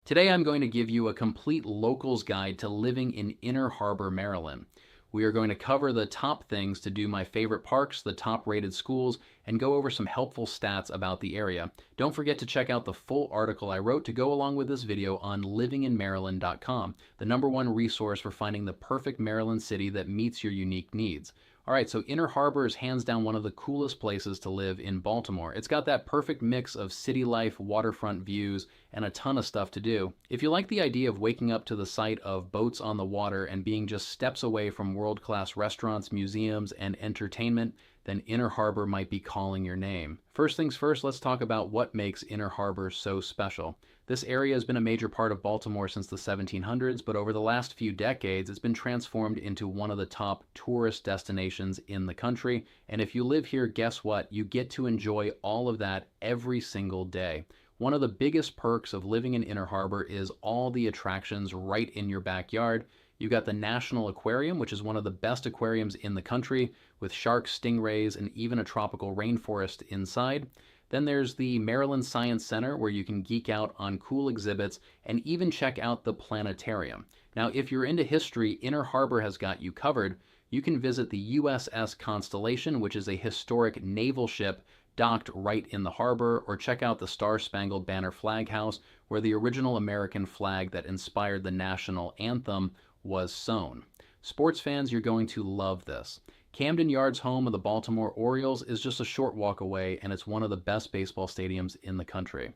Today I'm going to give you a complete local's guide to living in Inner Harbor, Maryland. We are going to cover the top things to do my favorite parks, the top rated schools, and go over some helpful stats about the area. Don't forget to check out the full article I wrote to go along with this video on livinginmaryland.com, the #1 resource for finding the perfect Maryland city that meets your unique needs. All right, so Inner Harbor is hands down one of the coolest places to live in Baltimore. It's got that perfect mix of city life, waterfront views, and a ton of stuff to do. If you like the idea of waking up to the sight of boats on the water and being just steps away from world-class restaurants, museums, and entertainment, then Inner Harbor might be calling your name. First things first, let's talk about what makes Inner Harbor so special. This area has been a major part of Baltimore since the 1700s, but over the last few decades, it's been transformed into one of the top tourist destinations in the country. And if you live here, guess what? You get to enjoy all of that every single day. One of the biggest perks of living in Inner Harbor is all the attractions right in your backyard. You got the National Aquarium, which is one of the best aquariums in the country, with sharks, stingrays, and even a tropical rainforest inside. Then there's the Maryland Science Center, where you can geek out on cool exhibits and even check out the planetarium. Now, if you're into history, Inner Harbor has got you covered. You can visit the USS Constellation, which is a historic naval ship docked right in the harbor, or check out the Star-Spangled Banner Flag House, where the original American flag that inspired the national anthem was sewn. Sports fans, you're going to love this. Camden Yards, home of the Baltimore Orioles, is just a short walk away, and it's one of the best baseball stadiums in the country.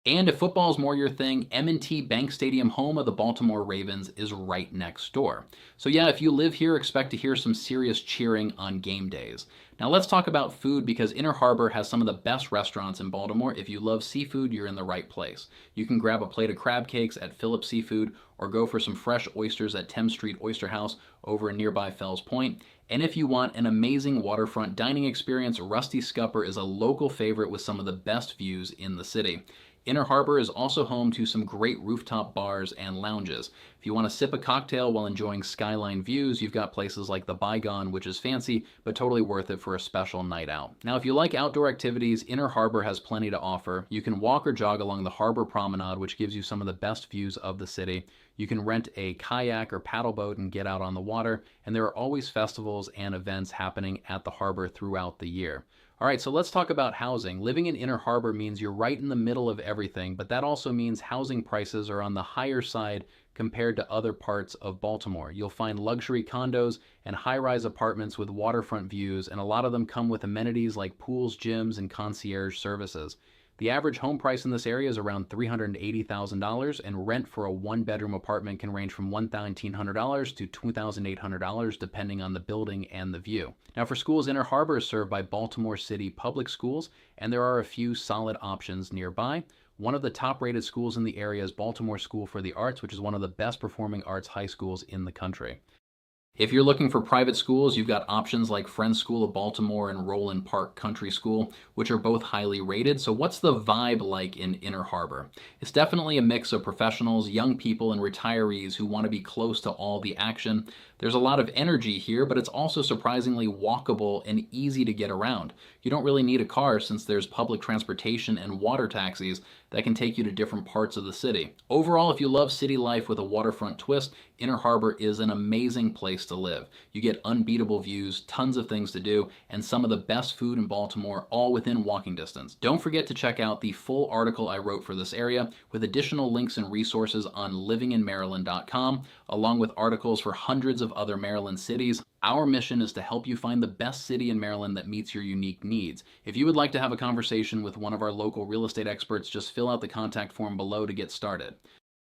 And if football is more your thing, M&T Bank Stadium, home of the Baltimore Ravens, is right next door. So yeah, if you live here, expect to hear some serious cheering on game days. Now let's talk about food, because Inner Harbor has some of the best restaurants in Baltimore. If you love seafood, you're in the right place. You can grab a plate of crab cakes at Phillips Seafood, or go for some fresh oysters at Thames Street Oyster House over in nearby Fells Point. And if you want an amazing waterfront dining experience, Rusty Scupper is a local favorite with some of the best views in the city. Inner Harbor is also home to some great rooftop bars and lounges. If you want to sip a cocktail while enjoying skyline views, you've got places like the Bygone, which is fancy, but totally worth it for a special night out. Now, if you like outdoor activities, Inner Harbor has plenty to offer. You can walk or jog along the Harbor Promenade, which gives you some of the best views of the city. You can rent a kayak or paddle boat and get out on the water, and there are always festivals and events happening at the harbor throughout the year. All right, so let's talk about housing. Living in Inner Harbor means you're right in the middle of everything, but that also means housing prices are on the higher side compared to other parts of Baltimore. You'll find luxury condos and high-rise apartments with waterfront views, and a lot of them come with amenities like pools, gyms, and concierge services. The average home price in this area is around $380,000, and rent for a one-bedroom apartment can range from $1,900 to $2,800 depending on the building and the view. Now, for schools, Inner Harbor is served by Baltimore City Public Schools, and there are a few solid options nearby. One of the top-rated schools in the area is Baltimore School for the Arts, which is one of the best performing arts high schools in the country. If you're looking for private schools, you've got options like Friends School of Baltimore and Roland Park Country School, which are both highly rated. So what's the vibe like in Inner Harbor? It's definitely a mix of professionals, young people, and retirees who want to be close to all the action. There's a lot of energy here, but it's also surprisingly walkable and easy to get around. You don't really need a car, since there's public transportation and water taxis that can take you to different parts of the city. Overall, if you love city life with a waterfront twist, Inner Harbor is an amazing place to live. You get unbeatable views, tons of things to do, and some of the best food in Baltimore, all within walking distance. Don't forget to check out the full article I wrote for this area, with additional links and resources on livinginmaryland.com, along with articles for hundreds of other Maryland cities. Our mission is to help you find the best city in Maryland that meets your unique needs. If you would like to have a conversation with one of our local real estate experts, just fill out the contact form below to get started.